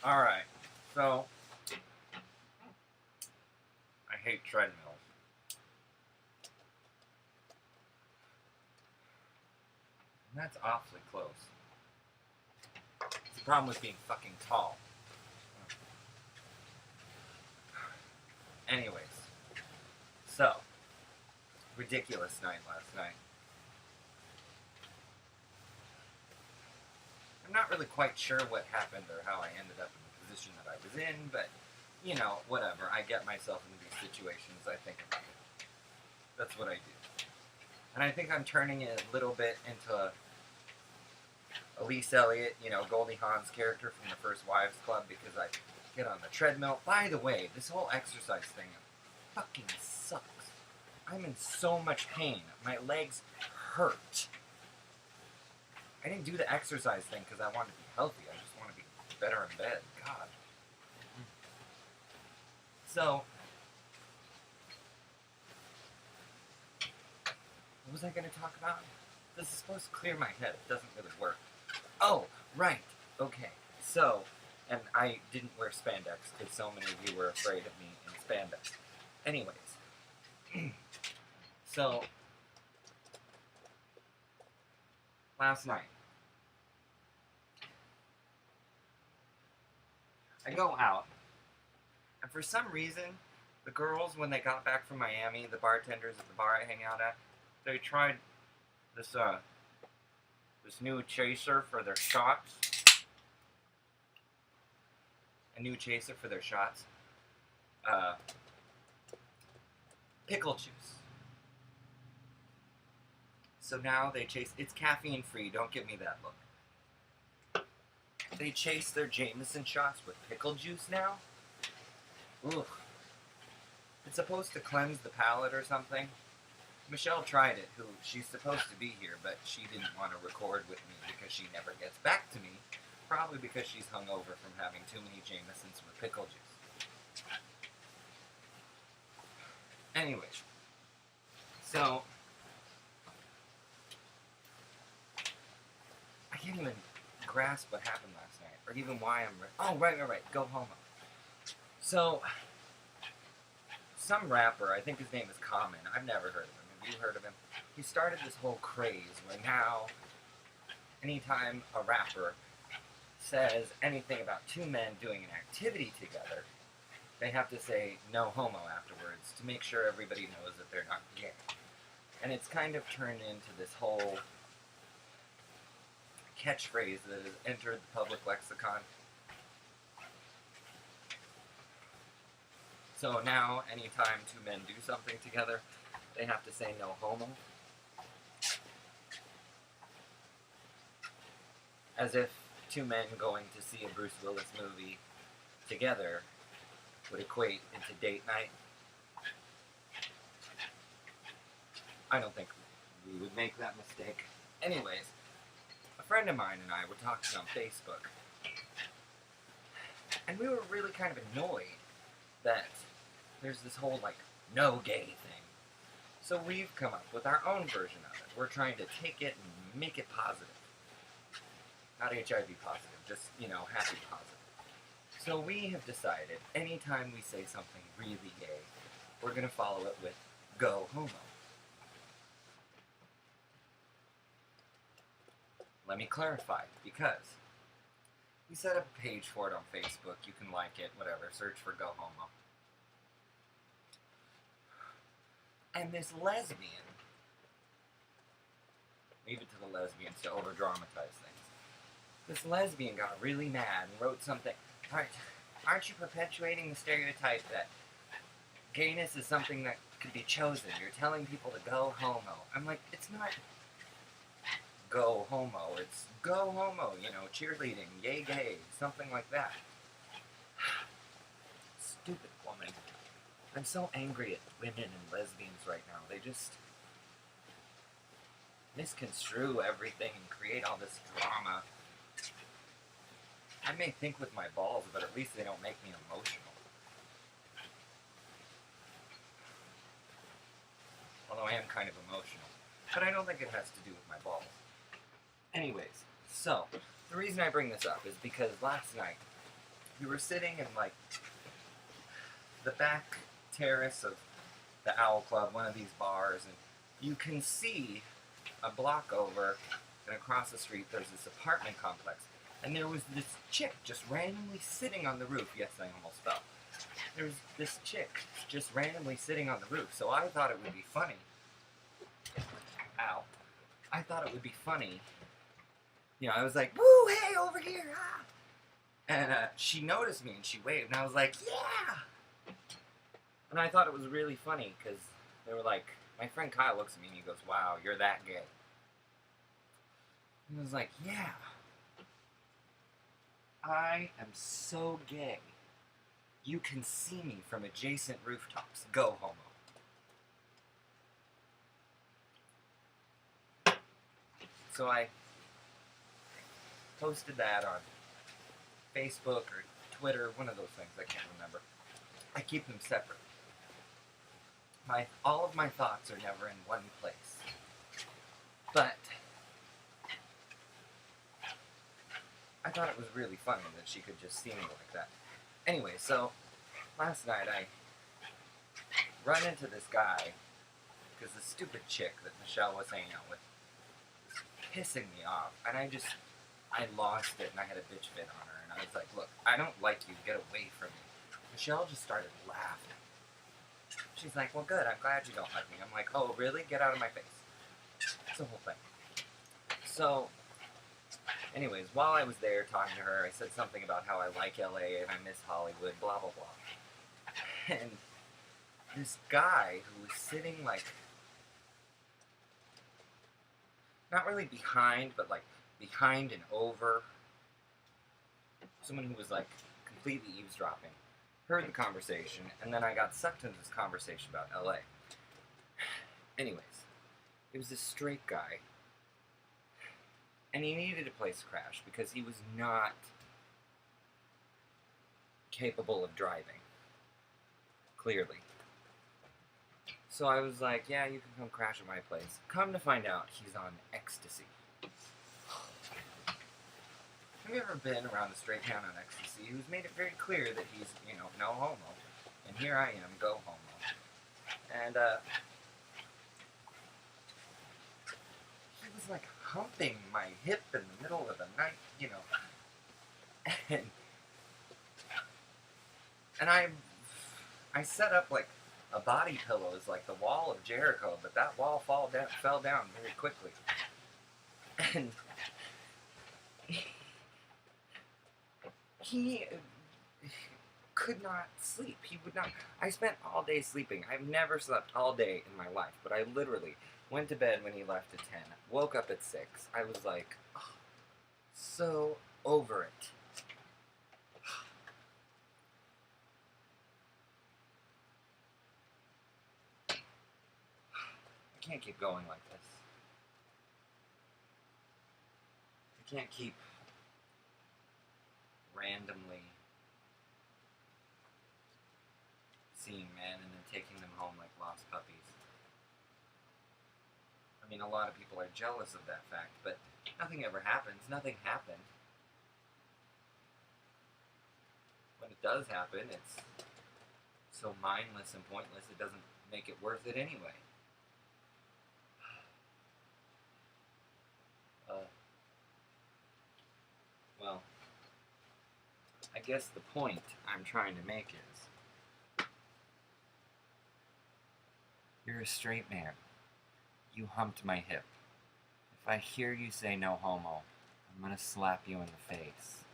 Alright, so I hate treadmills. And that's awfully close. It's the problem with being fucking tall. Anyways, so ridiculous night last night. I'm not really quite sure what happened or how I ended up in the position that I was in, but, you know, whatever. I get myself into these situations, I think about it. That's what I do. And I think I'm turning it a little bit into Elise Elliott, you know, Goldie Hawn's character from the First Wives Club, because I get on the treadmill. By the way, this whole exercise thing fucking sucks. I'm in so much pain. My legs hurt. I didn't do the exercise thing because I wanted to be healthy. I just want to be better in bed. God. So, what was I going to talk about? This is supposed to clear my head. It doesn't really work. Oh, right. Okay. So, and I didn't wear spandex because so many of you were afraid of me in spandex. Anyways. So, last night, I go out, and for some reason, the girls, when they got back from Miami, the bartenders at the bar I hang out at, they tried this new chaser for their shots. A new chaser for their shots. Pickle juice. So now they chase, it's caffeine free, don't give me that look. They chase their Jameson shots with pickle juice now? Ugh. It's supposed to cleanse the palate or something. Michelle tried it, she's supposed to be here, but she didn't want to record with me because she never gets back to me. Probably because she's hungover from having too many Jamesons with pickle juice. Anyway, so I can't even grasp what happened last night, or even why oh, right, go HOMO. So, some rapper, I think his name is Common, I've never heard of him. Have you heard of him? He started this whole craze where now, anytime a rapper says anything about two men doing an activity together, they have to say no homo afterwards to make sure everybody knows that they're not gay. And it's kind of turned into this whole catchphrase that has entered the public lexicon. So now, anytime two men do something together, they have to say no homo. As if two men going to see a Bruce Willis movie together would equate into date night. I don't think we would make that mistake. Anyways, a friend of mine and I were talking on Facebook, and we were really kind of annoyed that there's this whole, like, no gay thing. So we've come up with our own version of it. We're trying to take it and make it positive. Not HIV positive, just, you know, happy positive. So we have decided, anytime we say something really gay, we're going to follow it with go homo. Let me clarify, because we set up a page for it on Facebook. You can like it, whatever, search for go homo. And this lesbian, leave it to the lesbians to over-dramatize things. This lesbian got really mad and wrote something. Aren't you perpetuating the stereotype that gayness is something that could be chosen? You're telling people to go homo. I'm like, it's not go homo. It's go homo, you know, cheerleading, yay gay, something like that. Stupid woman. I'm so angry at women and lesbians right now. They just misconstrue everything and create all this drama. I may think with my balls, but at least they don't make me emotional. Although I am kind of emotional. But I don't think it has to do with my balls. Anyways, so, the reason I bring this up is because last night, We were sitting in, like, the back terrace of the Owl Club, one of these bars, and you can see a block over and across the street there's this apartment complex. And there was this chick just randomly sitting on the roof. Yes, I almost fell. There was this chick just randomly sitting on the roof. So I thought it would be funny. Ow. I thought it would be funny. You know, I was like, woo, hey, over here, ah! And she noticed me and she waved, and I was like, yeah! And I thought it was really funny, because they were like, my friend Kyle looks at me and he goes, wow, you're that gay. And I was like, yeah. I am so gay. You can see me from adjacent rooftops. Go, homo. So I posted that on Facebook or Twitter, one of those things, I can't remember. I keep them separate. All of my thoughts are never in one place. But I thought it was really funny that she could just see me like that. Anyway, so last night I run into this guy because the stupid chick that Michelle was hanging out with was pissing me off, and I lost it, and I had a bitch fit on her, and I was like, look, I don't like you, get away from me. Michelle just started laughing. She's like, well, good, I'm glad you don't like me. I'm like, oh, really? Get out of my face. That's the whole thing. So, anyways, while I was there talking to her, I said something about how I like LA and I miss Hollywood, blah, blah, blah. And this guy who was sitting, like, not really behind, but, like, behind and over, someone who was, like, completely eavesdropping, heard the conversation, and then I got sucked into this conversation about LA. Anyways, it was this straight guy, and he needed a place to crash because he was not capable of driving, clearly. So I was like, yeah, you can come crash at my place. Come to find out, he's on ecstasy. Have you ever been around a straight man on ecstasy who's made it very clear that he's, you know, no homo? And here I am, go homo. And, he was, like, humping my hip in the middle of the night, you know. And I set up, like, a body pillow as, like, the wall of Jericho, but that wall fell down very quickly. And he could not sleep. He would not. I spent all day sleeping. I've never slept all day in my life, but I literally went to bed when he left at 10, woke up at 6. I was like, oh, so over it. I can't keep going like this. I can't keep randomly seeing men and then taking them home like lost puppies. I mean, a lot of people are jealous of that fact, but nothing ever happens. Nothing happened. When it does happen, it's so mindless and pointless, it doesn't make it worth it anyway. Well, I guess the point I'm trying to make is, you're a straight man. You humped my hip. If I hear you say no homo, I'm gonna slap you in the face.